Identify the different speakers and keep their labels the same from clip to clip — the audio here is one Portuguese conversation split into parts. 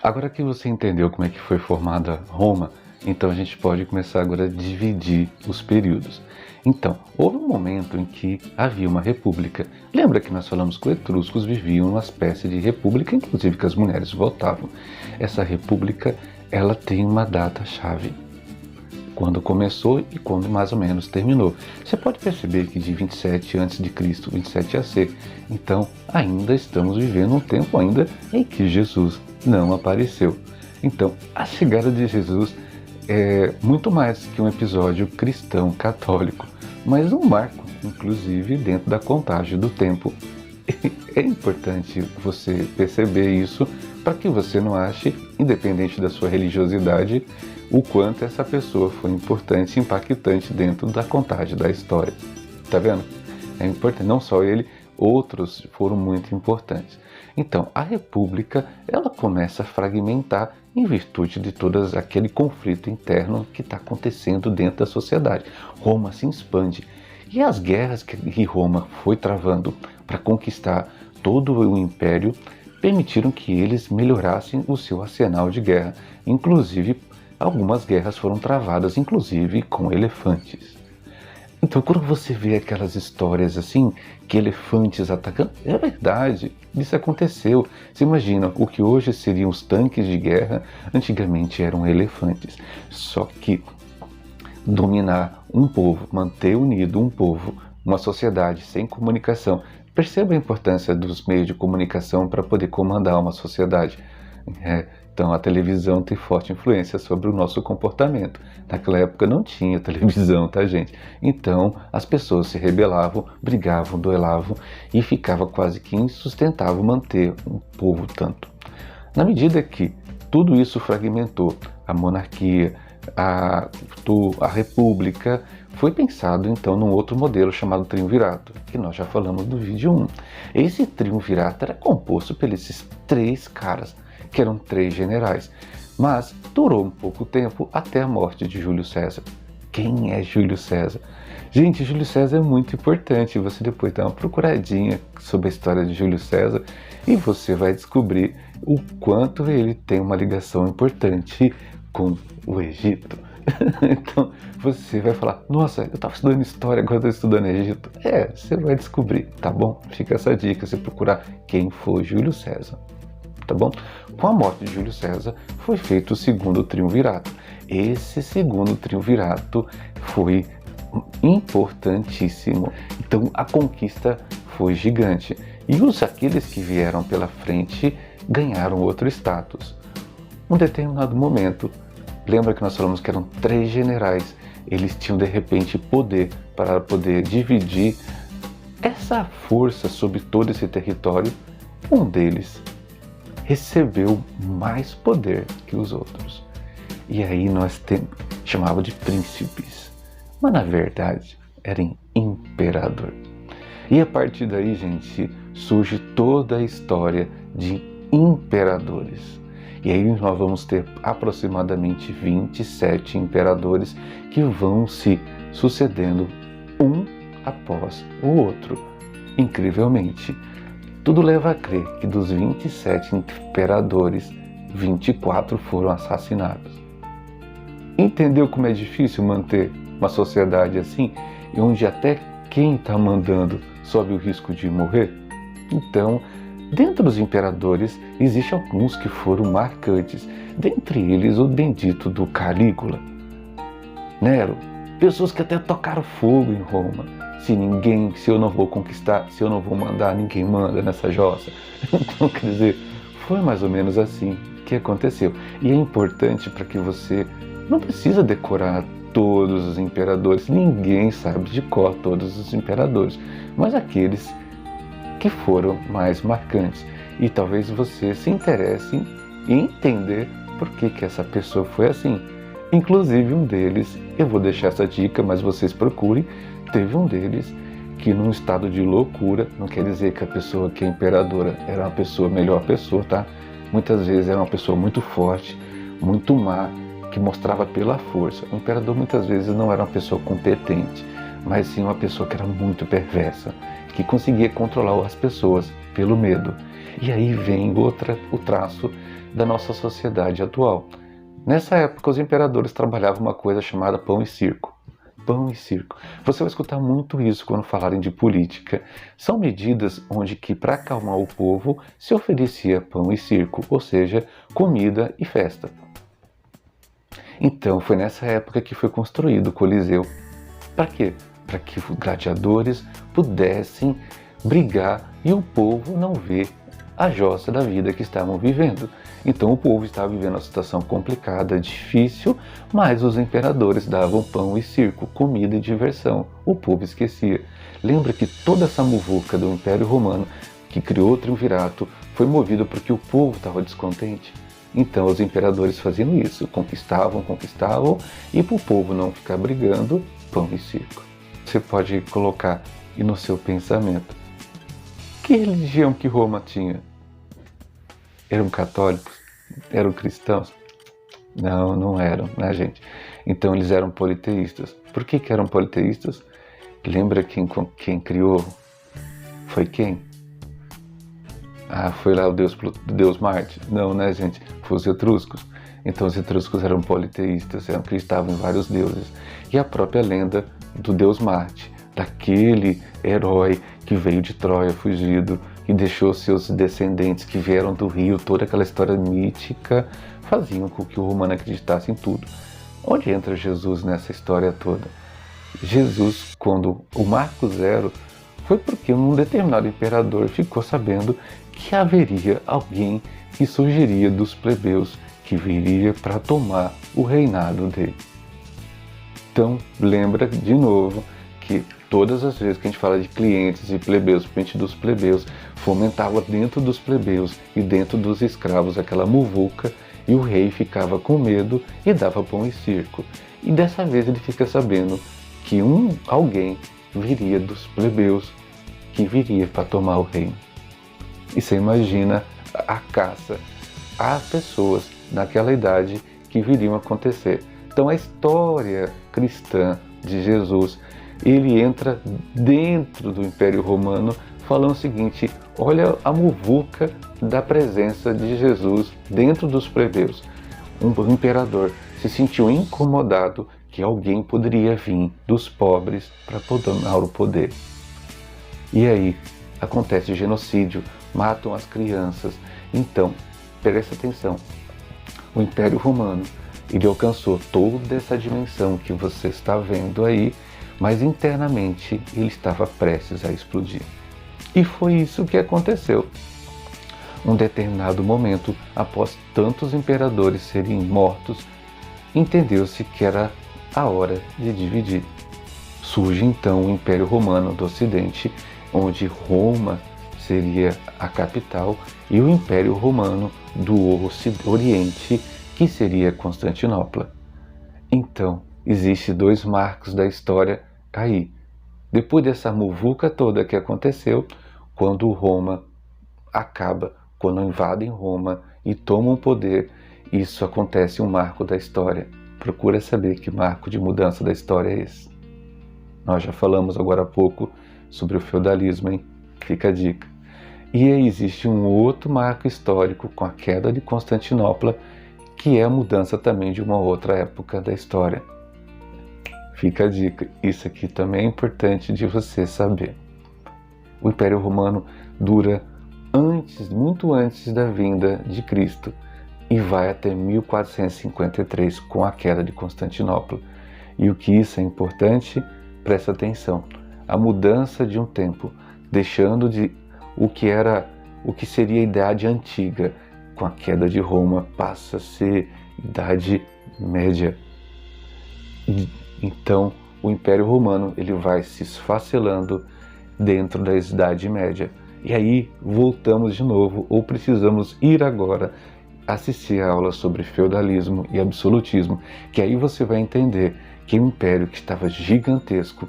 Speaker 1: Agora que você entendeu como é que foi formada Roma, então a gente pode começar agora a dividir os períodos. Então, houve um momento em que havia uma república. Lembra que nós falamos que os etruscos viviam numa espécie de república, inclusive que as mulheres votavam. Essa república, ela tem uma data-chave. Quando começou e quando mais ou menos terminou. Você pode perceber que de 27 a.C., 27 AC, então ainda estamos vivendo um tempo ainda em que Jesus não apareceu. Então, a chegada de Jesus é muito mais que um episódio cristão católico, mas um marco, inclusive, dentro da contagem do tempo. É importante você perceber isso para que você não ache, independente da sua religiosidade, o quanto essa pessoa foi importante e impactante dentro da contagem da história. Tá vendo? É importante, não só ele, outros foram muito importantes. Então, a República, ela começa a fragmentar em virtude de todo aquele conflito interno que está acontecendo dentro da sociedade. Roma se expande. E as guerras que Roma foi travando para conquistar todo o império permitiram que eles melhorassem o seu arsenal de guerra. Inclusive, algumas guerras foram travadas, inclusive com elefantes. Então, quando você vê aquelas histórias assim, que elefantes atacando, é verdade, isso aconteceu. Você imagina, o que hoje seriam os tanques de guerra, antigamente eram elefantes. Só que dominar um povo, manter unido um povo, uma sociedade sem comunicação. Perceba a importância dos meios de comunicação para poder comandar uma sociedade. Então a televisão tem forte influência sobre o nosso comportamento. Naquela época não tinha televisão, tá, gente? Então as pessoas se rebelavam, brigavam, duelavam e ficava quase que insustentável manter um povo tanto. Na medida que tudo isso fragmentou, a monarquia, a república, foi pensado então num outro modelo chamado triunvirato, que nós já falamos do vídeo 1. Esse triunvirato era composto por esses três caras, que eram três generais, mas durou um pouco tempo até a morte de Júlio César. Quem é Júlio César? Gente, Júlio César é muito importante, você depois dá uma procuradinha sobre a história de Júlio César e você vai descobrir o quanto ele tem uma ligação importante com o Egito. Então você vai falar, nossa, eu estava estudando história, agora estou estudando Egito. Você vai descobrir, tá bom? Fica essa dica, você procurar quem foi Júlio César, tá bom? Com a morte de Júlio César foi feito o segundo triunvirato. Esse segundo triunvirato foi importantíssimo. Então a conquista foi gigante. E aqueles que vieram pela frente ganharam outro status. Um determinado momento, lembra que nós falamos que eram três generais, eles tinham de repente poder para poder dividir essa força sobre todo esse território. Um deles recebeu mais poder que os outros. E aí nós chamava de príncipes, mas na verdade era imperador. E a partir daí, gente, surge toda a história de imperadores. E aí nós vamos ter aproximadamente 27 imperadores que vão se sucedendo um após o outro. Incrivelmente, tudo leva a crer que dos 27 imperadores, 24 foram assassinados. Entendeu como é difícil manter uma sociedade assim, onde até quem está mandando sobe o risco de morrer? Então, dentro dos imperadores, existem alguns que foram marcantes, dentre eles o bendito do Calígula, Nero, pessoas que até tocaram fogo em Roma. Se eu não vou conquistar, se eu não vou mandar, ninguém manda nessa jossa. Então, quer dizer, foi mais ou menos assim que aconteceu. E é importante para que você não precisa decorar todos os imperadores, ninguém sabe de cor todos os imperadores, mas aqueles que foram mais marcantes. E talvez você se interesse em entender por que essa pessoa foi assim. Inclusive um deles, eu vou deixar essa dica, mas vocês procurem, teve um deles que num estado de loucura, não quer dizer que a pessoa que é imperadora era uma pessoa, melhor pessoa, tá? Muitas vezes era uma pessoa muito forte, muito má, que mostrava pela força. O imperador muitas vezes não era uma pessoa competente, mas sim uma pessoa que era muito perversa, que conseguia controlar as pessoas pelo medo. E aí vem o traço da nossa sociedade atual. Nessa época, os imperadores trabalhavam uma coisa chamada pão e circo. Pão e circo. Você vai escutar muito isso quando falarem de política. São medidas onde que, para acalmar o povo, se oferecia pão e circo, ou seja, comida e festa. Então, foi nessa época que foi construído o Coliseu. Para quê? Para que os gladiadores pudessem brigar e o povo não ver a jossa da vida que estavam vivendo. Então o povo estava vivendo uma situação complicada, difícil, mas os imperadores davam pão e circo, comida e diversão. O povo esquecia. Lembra que toda essa muvuca do Império Romano, que criou o triunvirato, foi movido porque o povo estava descontente? Então os imperadores faziam isso, conquistavam, e para o povo não ficar brigando, pão e circo. Você pode colocar e no seu pensamento, que religião que Roma tinha? Eram católicos? Eram cristãos? Não, não eram, né, gente? Então eles eram politeístas. Por que eram politeístas? Lembra quem criou? Foi quem? Ah, foi lá o Deus Marte? Não, né, gente? Foi os etruscos. Então os etruscos eram politeístas, acreditavam em vários deuses. E a própria lenda do Deus Marte, daquele herói que veio de Troia fugido e deixou seus descendentes que vieram do rio, toda aquela história mítica, faziam com que o romano acreditasse em tudo. Onde entra Jesus nessa história toda? Jesus, quando o Marco Zero, foi porque um determinado imperador ficou sabendo que haveria alguém que surgiria dos plebeus, que viria para tomar o reinado dele. Então, lembra de novo que todas as vezes que a gente fala de clientes e plebeus, principalmente dos plebeus, fomentava dentro dos plebeus e dentro dos escravos aquela muvuca, e o rei ficava com medo e dava pão e circo. E dessa vez ele fica sabendo que alguém viria dos plebeus, que viria para tomar o reino. E você imagina a caça a pessoas naquela idade que viriam acontecer. Então a história cristã de Jesus, ele entra dentro do Império Romano falando o seguinte: olha a muvuca da presença de Jesus dentro dos plebeus. Um imperador se sentiu incomodado que alguém poderia vir dos pobres para tomar o poder. E aí acontece genocídio, matam as crianças. Então, presta atenção, o Império Romano, ele alcançou toda essa dimensão que você está vendo aí, mas internamente ele estava prestes a explodir. E foi isso que aconteceu. Um determinado momento, após tantos imperadores serem mortos, entendeu-se que era a hora de dividir. Surge então o Império Romano do Ocidente, onde Roma seria a capital, e o Império Romano do Oriente, que seria Constantinopla. Então, existem dois marcos da história aí. Depois dessa muvuca toda que aconteceu, quando Roma acaba, quando invadem Roma e tomam o poder, isso acontece um marco da história. Procura saber que marco de mudança da história é esse. Nós já falamos agora há pouco sobre o feudalismo, hein? Fica a dica. E aí existe um outro marco histórico com a queda de Constantinopla, que é a mudança também de uma outra época da história. Fica a dica, isso aqui também é importante de você saber. O Império Romano dura muito antes da vinda de Cristo e vai até 1453 com a queda de Constantinopla. E o que isso é importante? Presta atenção. A mudança de um tempo, deixando de o que seria a Idade Antiga, com a queda de Roma, passa a ser Idade Média. Então, o Império Romano ele vai se esfacelando dentro da Idade Média. E aí, voltamos de novo, ou precisamos ir agora assistir a aula sobre feudalismo e absolutismo, que aí você vai entender que o império que estava gigantesco,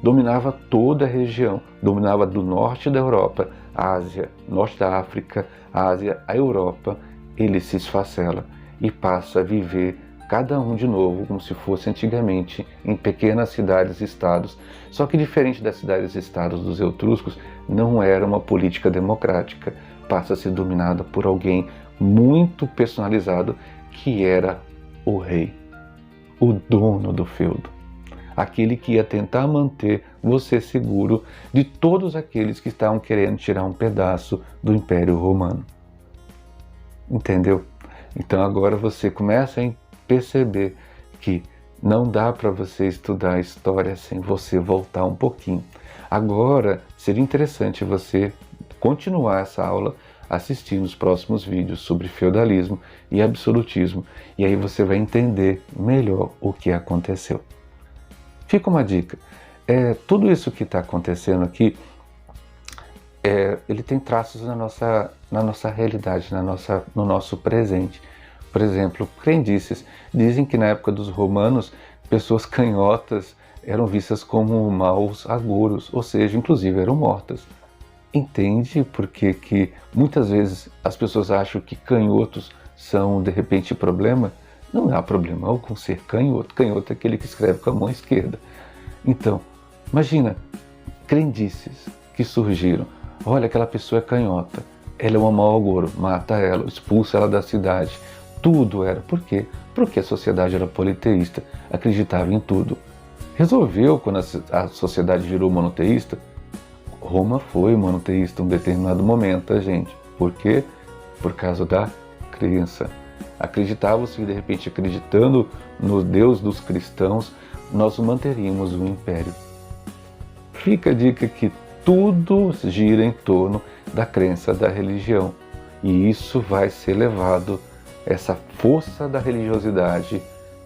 Speaker 1: dominava toda a região, dominava do norte da Europa, Ásia, norte da África, Ásia, a Europa, ele se esfacela e passa a viver cada um de novo, como se fosse antigamente, em pequenas cidades-estados. Só que diferente das cidades-estados dos etruscos, não era uma política democrática, passa a ser dominada por alguém muito personalizado, que era o rei, o dono do feudo. Aquele que ia tentar manter você seguro de todos aqueles que estavam querendo tirar um pedaço do Império Romano. Entendeu? Então agora você começa a perceber que não dá para você estudar a história sem você voltar um pouquinho. Agora seria interessante você continuar essa aula assistindo os próximos vídeos sobre feudalismo e absolutismo, e aí você vai entender melhor o que aconteceu. Fica uma dica, tudo isso que está acontecendo aqui, ele tem traços na nossa realidade, no nosso presente. Por exemplo, crendices dizem que na época dos romanos, pessoas canhotas eram vistas como maus agouros, ou seja, inclusive eram mortas. Entende por que muitas vezes as pessoas acham que canhotos são de repente problema? Não há problema algum ser canhoto. Canhoto é aquele que escreve com a mão esquerda. Então, imagina, crendices que surgiram. Olha, aquela pessoa é canhota, ela é uma mau agouro, mata ela, expulsa ela da cidade. Tudo era. Por quê? Porque a sociedade era politeísta, acreditava em tudo. Resolveu, quando a sociedade virou monoteísta, Roma foi monoteísta em um determinado momento, tá, gente? Por quê? Por causa da crença. Acreditavam-se que, de repente, acreditando no Deus dos cristãos, nós manteríamos o império. Fica a dica que tudo gira em torno da crença da religião. E isso vai ser levado, essa força da religiosidade,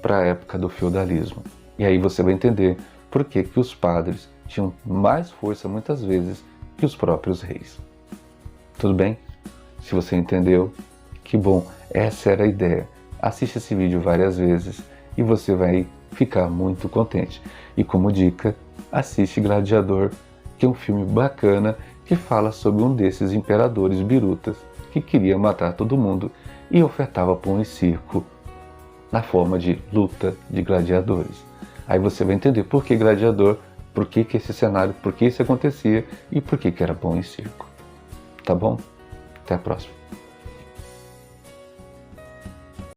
Speaker 1: para a época do feudalismo. E aí você vai entender por que os padres tinham mais força muitas vezes que os próprios reis. Tudo bem? Se você entendeu, que bom, essa era a ideia. Assiste esse vídeo várias vezes e você vai ficar muito contente. E como dica, assiste Gladiador, que é um filme bacana que fala sobre um desses imperadores birutas que queria matar todo mundo e ofertava pão e circo na forma de luta de gladiadores. Aí você vai entender por que gladiador, por que esse cenário, por que isso acontecia e por que era pão e circo. Tá bom? Até a próxima.